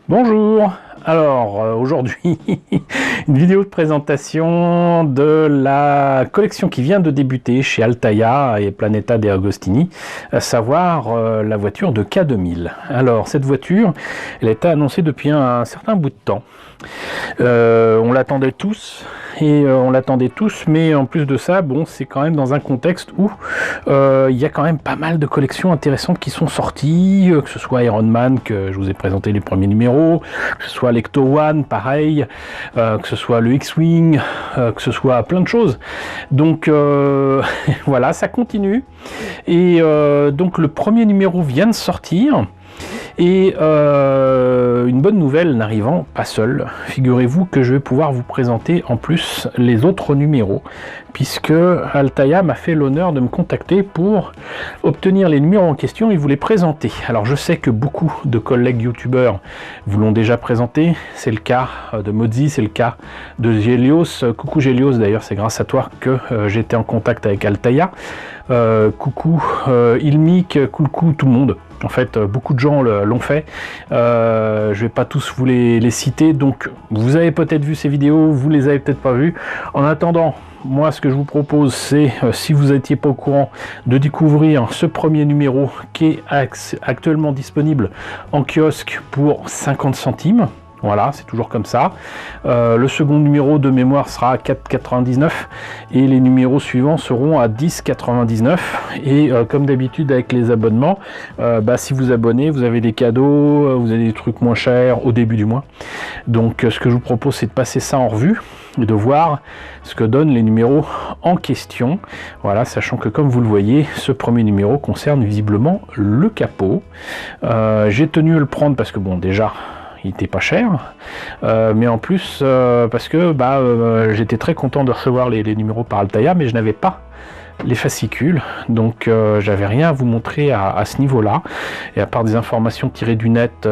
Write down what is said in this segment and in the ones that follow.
Bonjour, alors aujourd'hui une vidéo de présentation de la collection qui vient de débuter chez Altaia et Planeta de Agostini, à savoir la voiture de K2000. Alors cette voiture, elle a été annoncée depuis un certain bout de temps. On l'attendait tous mais en plus de ça, bon, c'est quand même dans un contexte où il y a quand même pas mal de collections intéressantes qui sont sorties, que ce soit Iron Man, que je vous ai présenté les premiers numéros, que ce soit l'Ecto One, pareil, que ce soit le X-Wing, que ce soit plein de choses. Donc voilà, ça continue. Et donc le premier numéro vient de sortir. Et une bonne nouvelle n'arrivant pas seule, figurez-vous que je vais pouvoir vous présenter en plus les autres numéros, puisque Altaia m'a fait l'honneur de me contacter pour obtenir les numéros en question et vous les présenter. Alors je sais que beaucoup de collègues youtubeurs vous l'ont déjà présenté, c'est le cas de Mozzi, c'est le cas de Gélios. Coucou Gélios, d'ailleurs c'est grâce à toi que j'étais en contact avec Altaia. Coucou Ilmic, coucou tout le monde. En fait, beaucoup de gens l'ont fait. Je vais pas tous vous les citer. Donc, vous avez peut-être vu ces vidéos, vous les avez peut-être pas vues. En attendant, moi, ce que je vous propose, c'est, si vous n'étiez pas au courant, de découvrir ce premier numéro qui est actuellement disponible en kiosque pour 50 centimes. Voilà, c'est toujours comme ça. Le second numéro de mémoire sera à 4,99 et les numéros suivants seront à 10,99. Et comme d'habitude avec les abonnements, si vous abonnez, vous avez des cadeaux, vous avez des trucs moins chers au début du mois. Donc ce que je vous propose, c'est de passer ça en revue et de voir ce que donnent les numéros en question. Voilà, sachant que comme vous le voyez, ce premier numéro concerne visiblement le capot. J'ai tenu à le prendre parce que bon, déjà, il était pas cher, mais en plus parce que j'étais très content de recevoir les numéros par Altaia, mais je n'avais pas les fascicules, donc j'avais rien à vous montrer à ce niveau là, et à part des informations tirées du net,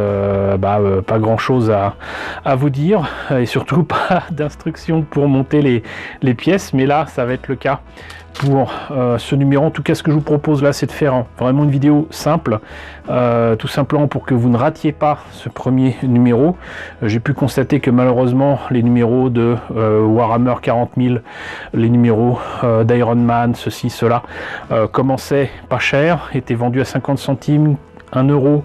pas grand chose à vous dire, et surtout pas d'instructions pour monter les pièces, mais là ça va être le cas pour ce numéro. En tout cas, ce que je vous propose là, c'est de faire vraiment une vidéo simple, tout simplement pour que vous ne ratiez pas ce premier numéro. J'ai pu constater que malheureusement les numéros de Warhammer 40 000, les numéros d'Iron Man, ceci, cela, commençaient pas cher, étaient vendus à 50 centimes, 1 euro,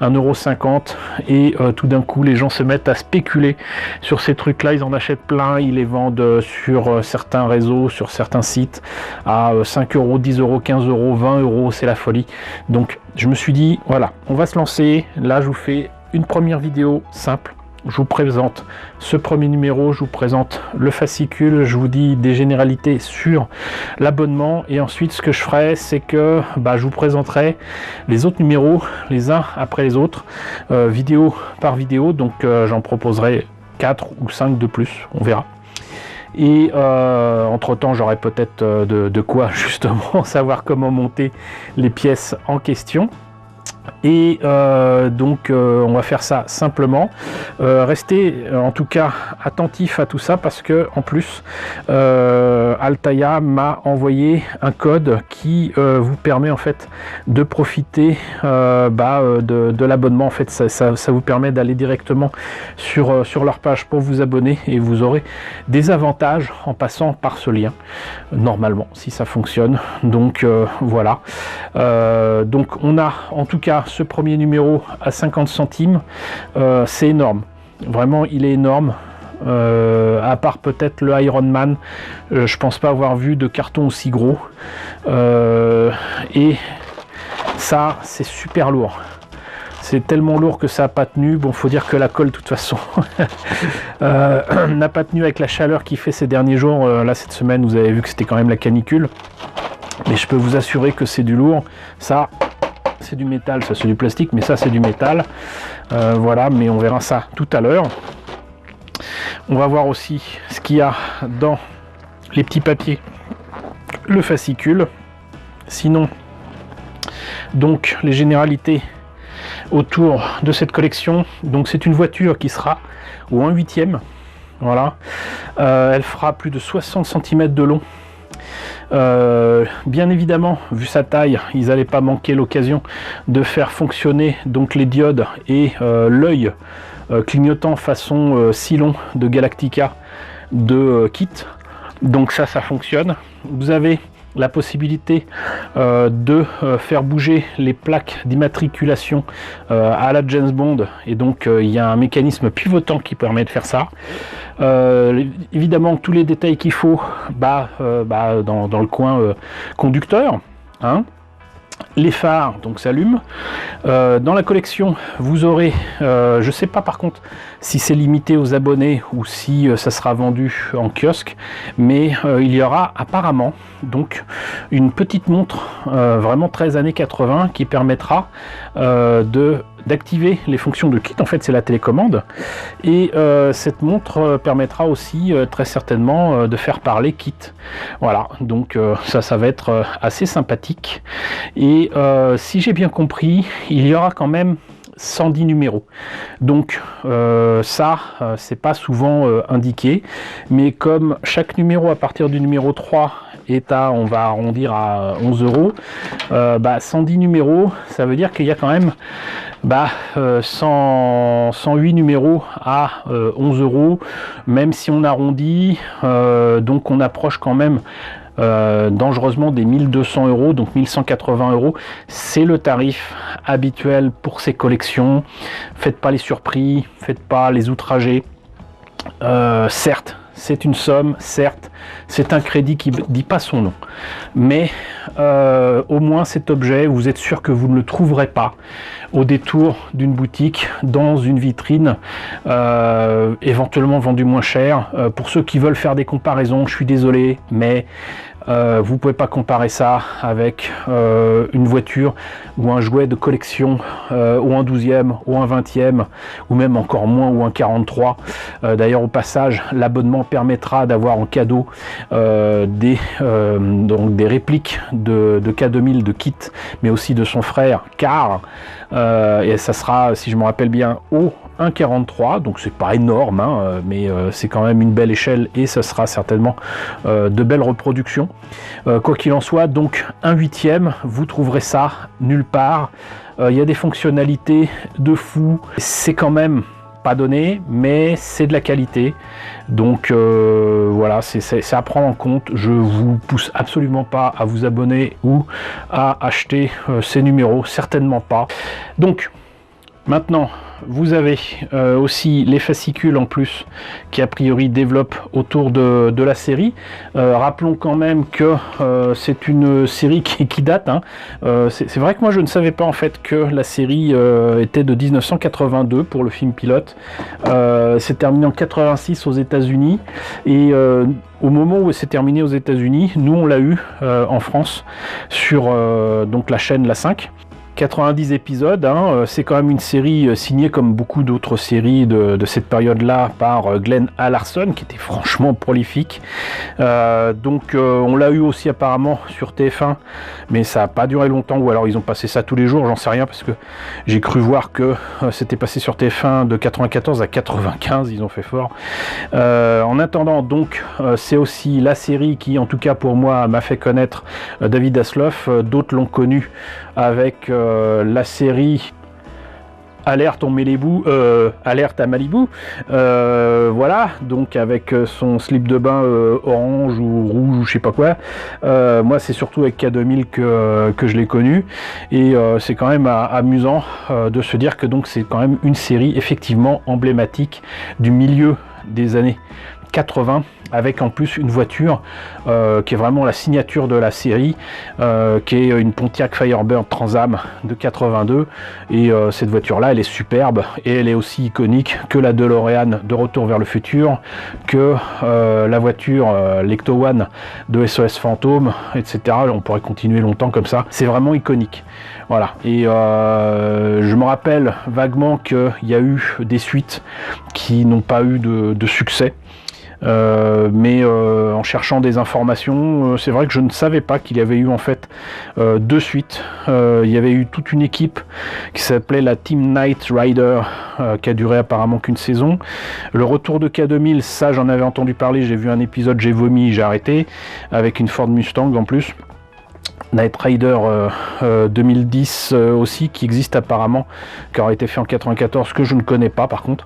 1,50 €, et tout d'un coup les gens se mettent à spéculer sur ces trucs là, ils en achètent plein, ils les vendent sur certains réseaux, sur certains sites à 5 euros, 10 euros, 15 euros, 20 euros, c'est la folie. Donc je me suis dit voilà, on va se lancer. Là je vous fais une première vidéo simple. Je vous présente ce premier numéro, je vous présente le fascicule, je vous dis des généralités sur l'abonnement, et ensuite ce que je ferai, c'est que je vous présenterai les autres numéros les uns après les autres, vidéo par vidéo. Donc j'en proposerai 4 ou 5 de plus, on verra. Et entre temps j'aurai peut-être de quoi justement savoir comment monter les pièces en question. Et donc on va faire ça simplement. Restez en tout cas attentif à tout ça, parce que en plus Altaia m'a envoyé un code qui vous permet en fait de profiter de l'abonnement. En fait ça vous permet d'aller directement sur leur page pour vous abonner, et vous aurez des avantages en passant par ce lien, normalement, si ça fonctionne. Donc voilà, donc on a en tout cas ce premier numéro à 50 centimes, c'est énorme, vraiment il est énorme. À part peut-être le Iron Man, je pense pas avoir vu de carton aussi gros, et ça c'est super lourd. C'est tellement lourd que ça n'a pas tenu. Bon, faut dire que la colle, de toute façon, n'a pas tenu avec la chaleur qui fait ces derniers jours. Là, cette semaine, vous avez vu que c'était quand même la canicule. Mais je peux vous assurer que c'est du lourd. Ça, c'est du métal. Ça, c'est du plastique, mais ça, c'est du métal. Voilà, mais on verra ça tout à l'heure. On va voir aussi ce qu'il y a dans les petits papiers, le fascicule. Sinon, donc, les généralités autour de cette collection. Donc c'est une voiture qui sera au 1/8e, voilà. Elle fera plus de 60 cm de long. Bien évidemment, vu sa taille, ils n'allaient pas manquer l'occasion de faire fonctionner donc les diodes et l'œil clignotant façon Cylon de Galactica de kit. Donc ça fonctionne. Vous avez la possibilité de faire bouger les plaques d'immatriculation à la James Bond, et donc il y a un mécanisme pivotant qui permet de faire ça. Évidemment tous les détails qu'il faut dans le coin conducteur, hein. Les phares donc s'allument. Dans la collection vous aurez, je sais pas par contre si c'est limité aux abonnés ou si ça sera vendu en kiosque, mais il y aura apparemment donc une petite montre vraiment 13 années 80 qui permettra d'activer les fonctions de kit. En fait c'est la télécommande, et cette montre permettra aussi très certainement de faire parler kit. Voilà, donc ça va être assez sympathique. Et si j'ai bien compris, il y aura quand même 110 numéros. Donc c'est pas souvent indiqué, mais comme chaque numéro à partir du numéro 3 est à, on va arrondir à 11 €, 110 numéros, ça veut dire qu'il y a quand même 108 numéros à 11 €, même si on arrondit, donc on approche quand même dangereusement des 1200 €, donc 1180 €. C'est le tarif habituel pour ces collections. Faites pas les surpris, faites pas les outragés. Certes, c'est une somme, certes, c'est un crédit qui ne dit pas son nom, mais au moins cet objet, vous êtes sûr que vous ne le trouverez pas au détour d'une boutique, dans une vitrine, éventuellement vendu moins cher. Pour ceux qui veulent faire des comparaisons, je suis désolé, mais vous pouvez pas comparer ça avec une voiture ou un jouet de collection, ou un 12e ou un 20e, ou même encore moins, ou un 43. D'ailleurs au passage, l'abonnement permettra d'avoir en cadeau des répliques de K2000 de Kit, mais aussi de son frère Car, et ça sera, si je me rappelle bien, au 1,43, donc c'est pas énorme, hein, mais c'est quand même une belle échelle, et ça sera certainement de belles reproductions. Quoi qu'il en soit, donc 1/8, vous trouverez ça nulle part. Il y a des fonctionnalités de fou, c'est quand même pas donné, mais c'est de la qualité, donc voilà, c'est à prendre en compte. Je vous pousse absolument pas à vous abonner ou à acheter ces numéros, certainement pas. Donc maintenant vous avez aussi les fascicules en plus qui a priori développent autour de la série. Rappelons quand même que c'est une série qui date, hein. C'est vrai que moi je ne savais pas en fait que la série était de 1982 pour le film pilote. C'est terminé en 86 aux États-Unis, et au moment où c'est terminé aux États-Unis, nous on l'a eu en France sur donc la chaîne La 5. 90 épisodes, hein, c'est quand même une série signée comme beaucoup d'autres séries de cette période-là par Glenn Hallarson, qui était franchement prolifique. Donc on l'a eu aussi apparemment sur TF1, mais ça n'a pas duré longtemps, ou alors ils ont passé ça tous les jours, j'en sais rien, parce que j'ai cru voir que c'était passé sur TF1 de 94 à 95, ils ont fait fort. En attendant, donc c'est aussi la série qui, en tout cas pour moi, m'a fait connaître David Hasselhoff. D'autres l'ont connu avec la série Alerte, on met les bouts, Alerte à Malibu, voilà, donc avec son slip de bain orange ou rouge ou je sais pas quoi. Moi c'est surtout avec K2000 que je l'ai connu, et c'est quand même amusant de se dire que donc c'est quand même une série effectivement emblématique du milieu des années 80, avec en plus une voiture qui est vraiment la signature de la série, qui est une Pontiac Firebird Trans-Am de 82, et cette voiture là elle est superbe, et elle est aussi iconique que la DeLorean de Retour vers le futur, que la voiture l'Ecto One de SOS Fantôme, etc. On pourrait continuer longtemps comme ça, c'est vraiment iconique. Voilà, et je me rappelle vaguement qu'il y a eu des suites qui n'ont pas eu de succès. Mais en cherchant des informations, c'est vrai que je ne savais pas qu'il y avait eu en fait 2 suites. Il y avait eu toute une équipe qui s'appelait la Team Knight Rider, qui a duré apparemment qu'une saison. Le retour de K2000, ça j'en avais entendu parler, j'ai vu un épisode, j'ai vomi, j'ai arrêté, avec une Ford Mustang en plus. Knight Rider 2010 aussi, qui existe apparemment, qui aurait été fait en 94, que je ne connais pas par contre.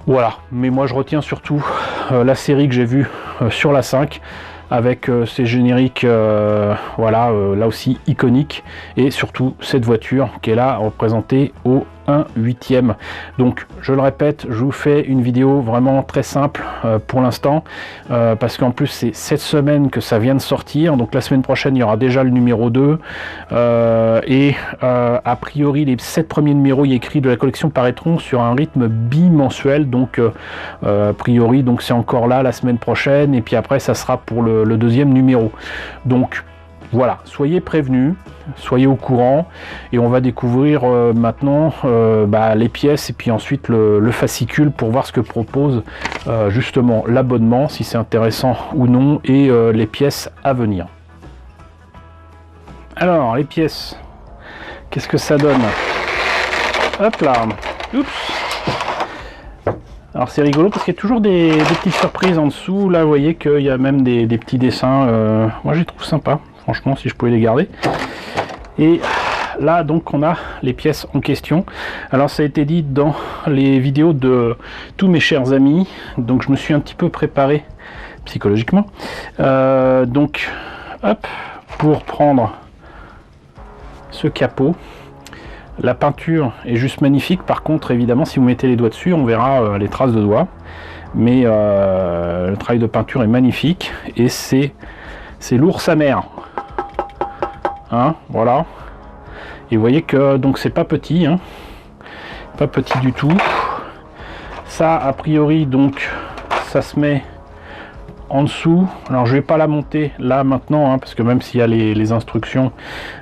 Voilà, mais moi je retiens surtout la série que j'ai vue sur la 5, avec ces génériques, voilà, là aussi iconiques, et surtout cette voiture qui est là représentée au 1/8e. Donc je le répète, je vous fais une vidéo vraiment très simple pour l'instant, parce qu'en plus c'est cette semaine que ça vient de sortir, donc la semaine prochaine il y aura déjà le numéro 2, a priori les 7 premiers numéros y écrits de la collection paraîtront sur un rythme bimensuel, donc a priori donc c'est encore là la semaine prochaine, et puis après ça sera pour le deuxième numéro. Donc voilà, soyez prévenus, soyez au courant, et on va découvrir maintenant les pièces et puis ensuite le fascicule pour voir ce que propose justement l'abonnement, si c'est intéressant ou non, et les pièces à venir. Alors les pièces, qu'est-ce que ça donne? Hop là, oups. Alors c'est rigolo parce qu'il y a toujours des petites surprises en dessous. Là vous voyez qu'il y a même des petits dessins, moi je les trouve sympas, franchement, si je pouvais les garder. Et là donc on a les pièces en question. Alors ça a été dit dans les vidéos de tous mes chers amis, donc je me suis un petit peu préparé psychologiquement. Donc hop, pour prendre ce capot. La peinture est juste magnifique. Par contre, évidemment, si vous mettez les doigts dessus, on verra les traces de doigts. Mais le travail de peinture est magnifique, et c'est lourd sa mère. Hein, voilà. Et vous voyez que donc c'est pas petit, hein, pas petit du tout. Ça, a priori, donc ça se met en dessous. Alors je vais pas la monter là maintenant, hein, parce que même s'il y a les instructions,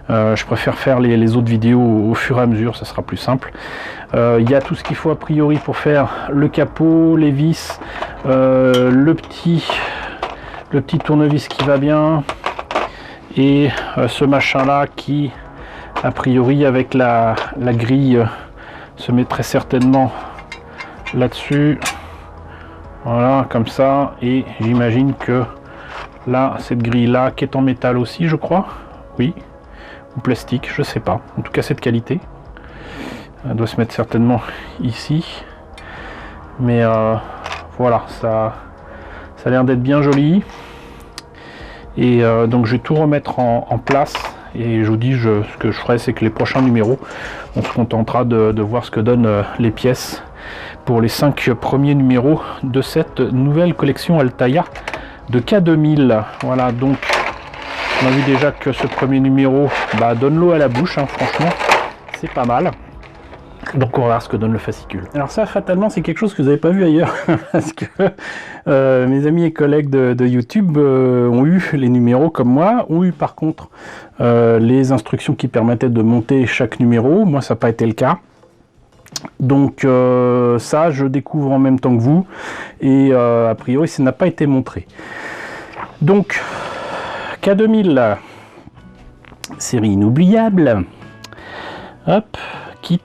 je préfère faire les autres vidéos au fur et à mesure, ça sera plus simple. Il y a tout ce qu'il faut a priori pour faire le capot, les vis, le petit tournevis qui va bien, et ce machin là qui a priori avec la grille se met très certainement là dessus. Voilà, comme ça, et j'imagine que là, cette grille là, qui est en métal aussi, je crois, oui, ou plastique, je sais pas, en tout cas cette qualité, elle doit se mettre certainement ici, mais voilà, ça a l'air d'être bien joli, et donc je vais tout remettre en place, et je vous dis, ce que je ferai, c'est que les prochains numéros, on se contentera de voir ce que donnent les pièces pour les 5 premiers numéros de cette nouvelle collection Altaïa de K2000. Voilà, donc on a vu déjà que ce premier numéro donne l'eau à la bouche, hein, franchement c'est pas mal. Donc on va voir ce que donne le fascicule. Alors ça, fatalement, c'est quelque chose que vous n'avez pas vu ailleurs, parce que mes amis et collègues de YouTube ont eu les numéros comme moi, ont eu par contre les instructions qui permettaient de monter chaque numéro. Moi ça n'a pas été le cas. Donc ça, je découvre en même temps que vous, et a priori ça n'a pas été montré. Donc K2000, série inoubliable. Hop, kit.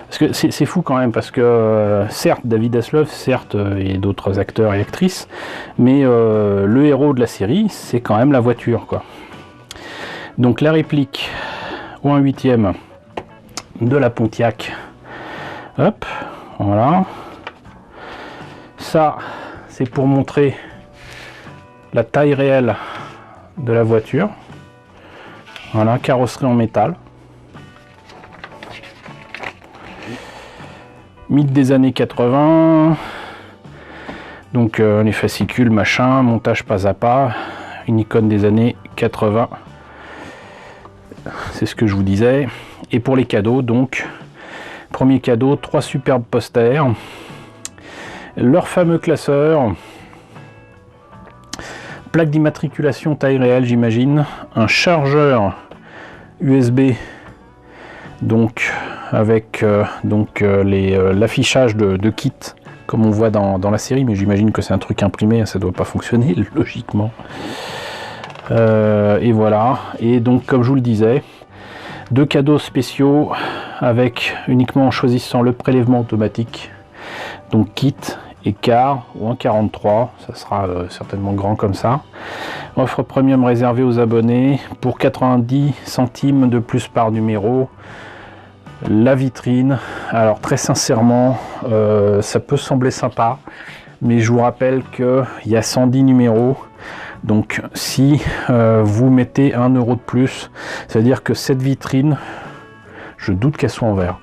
Parce que c'est fou quand même, parce que certes David Hasselhoff, certes et d'autres acteurs et actrices, mais le héros de la série, c'est quand même la voiture, quoi. Donc la réplique au 1/8e de la Pontiac, hop, voilà. Ça, c'est pour montrer la taille réelle de la voiture. Voilà, carrosserie en métal. Mythe des années 80. Donc les fascicules, machin, montage pas à pas, une icône des années 80. C'est ce que je vous disais. Et pour les cadeaux, donc, premier cadeau, 3 superbes posters, leur fameux classeur, plaque d'immatriculation taille réelle, j'imagine, un chargeur USB, donc avec l'affichage de kit, comme on voit dans la série, mais j'imagine que c'est un truc imprimé, ça ne doit pas fonctionner, logiquement. Et voilà, et donc comme je vous le disais, 2 cadeaux spéciaux avec uniquement en choisissant le prélèvement automatique, donc kit, écart ou 1,43, ça sera certainement grand comme ça. Offre premium réservée aux abonnés pour 90 centimes de plus par numéro. La vitrine, alors très sincèrement, ça peut sembler sympa, mais je vous rappelle qu'il y a 110 numéros. Donc si vous mettez 1 euro de plus, ça veut dire que cette vitrine, je doute qu'elle soit en verre.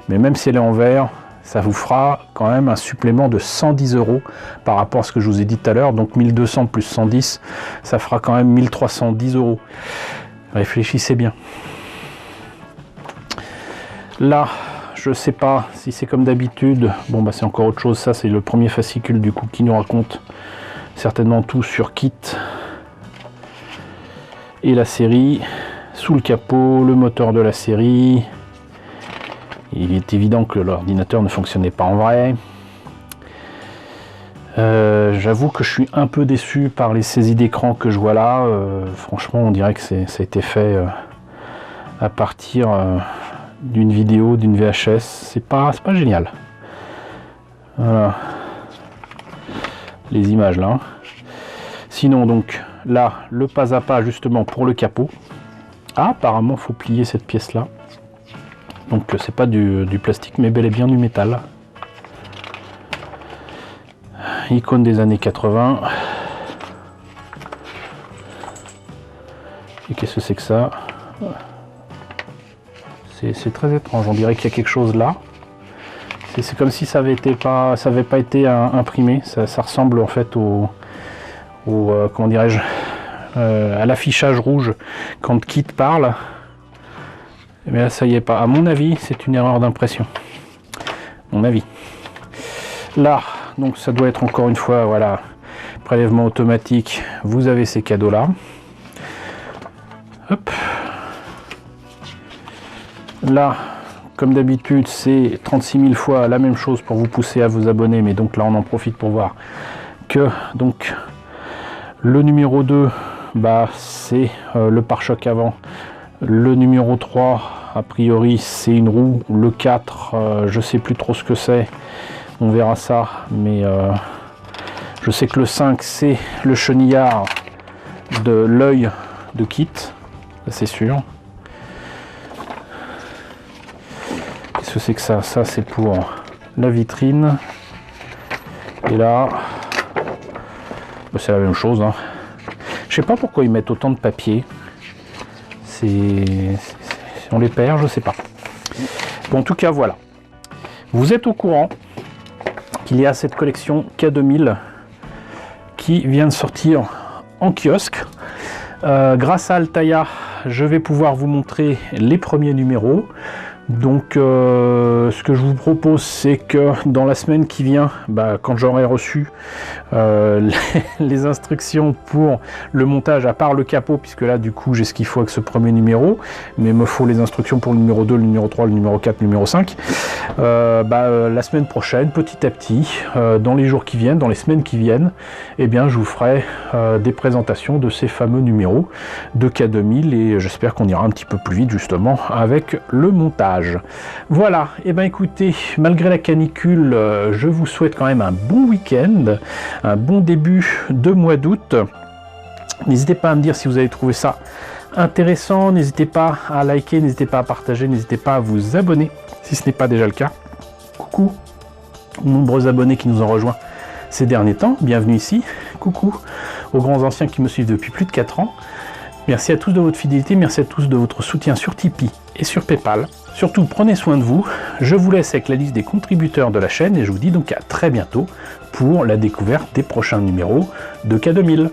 Mais même si elle est en verre, ça vous fera quand même un supplément de 110 euros par rapport à ce que je vous ai dit tout à l'heure. Donc 1200 plus 110, ça fera quand même 1310 euros. Réfléchissez bien. Là, je sais pas si c'est comme d'habitude. Bon, bah c'est encore autre chose. Ça, c'est le premier fascicule du coup qui nous raconte certainement tout sur Kit et la série. Sous le capot, le moteur de la série. Il est évident que l'ordinateur ne fonctionnait pas en vrai. J'avoue que je suis un peu déçu par les saisies d'écran que je vois là. Franchement, on dirait que ça a été fait à partir d'une vidéo, d'une VHS. C'est pas génial. Voilà. Les images là. Sinon, donc, là, le pas à pas justement pour le capot. Ah, apparemment, il faut plier cette pièce là. Donc c'est pas du plastique mais bel et bien du métal. Icône des années 80. Et qu'est-ce que c'est que ça? C'est très étrange, on dirait qu'il y a quelque chose là. C'est comme si ça avait pas été imprimé. Ça ressemble en fait au comment dirais-je, à l'affichage rouge quand Kit parle. Mais là, ça y est pas. À mon avis, c'est une erreur d'impression. Mon avis. Là, donc ça doit être encore une fois, voilà, prélèvement automatique. Vous avez ces cadeaux-là. Hop. Là, comme d'habitude, c'est 36 000 fois la même chose pour vous pousser à vous abonner. Mais donc là, on en profite pour voir que donc le numéro 2, bah, c'est le pare-choc avant. Le numéro 3, a priori, c'est une roue. Le 4, je sais plus trop ce que c'est. On verra ça. Mais je sais que le 5, c'est le chenillard de l'œil de Kit. C'est sûr. Qu'est-ce que c'est que ça? Ça, c'est pour la vitrine. Et là, c'est la même chose. Hein. Je sais pas pourquoi ils mettent autant de papier. On les perd, je sais pas. Bon, en tout cas, voilà. Vous êtes au courant qu'il y a cette collection K2000 qui vient de sortir en kiosque. Grâce à Altaïa, je vais pouvoir vous montrer les premiers numéros. Donc ce que je vous propose, c'est que dans la semaine qui vient, quand j'aurai reçu les instructions pour le montage, à part le capot, puisque là du coup j'ai ce qu'il faut avec ce premier numéro, mais il me faut les instructions pour le numéro 2, le numéro 3, le numéro 4, le numéro 5, la semaine prochaine, petit à petit, dans les jours qui viennent, dans les semaines qui viennent, eh bien je vous ferai des présentations de ces fameux numéros de K2000 et j'espère qu'on ira un petit peu plus vite justement avec le montage. Voilà, et écoutez, malgré la canicule, je vous souhaite quand même un bon week-end, un bon début de mois d'août. N'hésitez pas à me dire si vous avez trouvé ça intéressant, n'hésitez pas à liker, n'hésitez pas à partager, n'hésitez pas à vous abonner si ce n'est pas déjà le cas. Coucou aux nombreux abonnés qui nous ont rejoints ces derniers temps, bienvenue ici. Coucou aux grands anciens qui me suivent depuis plus de 4 ans. Merci à tous de votre fidélité, merci à tous de votre soutien sur Tipeee et sur Paypal. Surtout, prenez soin de vous. Je vous laisse avec la liste des contributeurs de la chaîne et je vous dis donc à très bientôt pour la découverte des prochains numéros de K2000.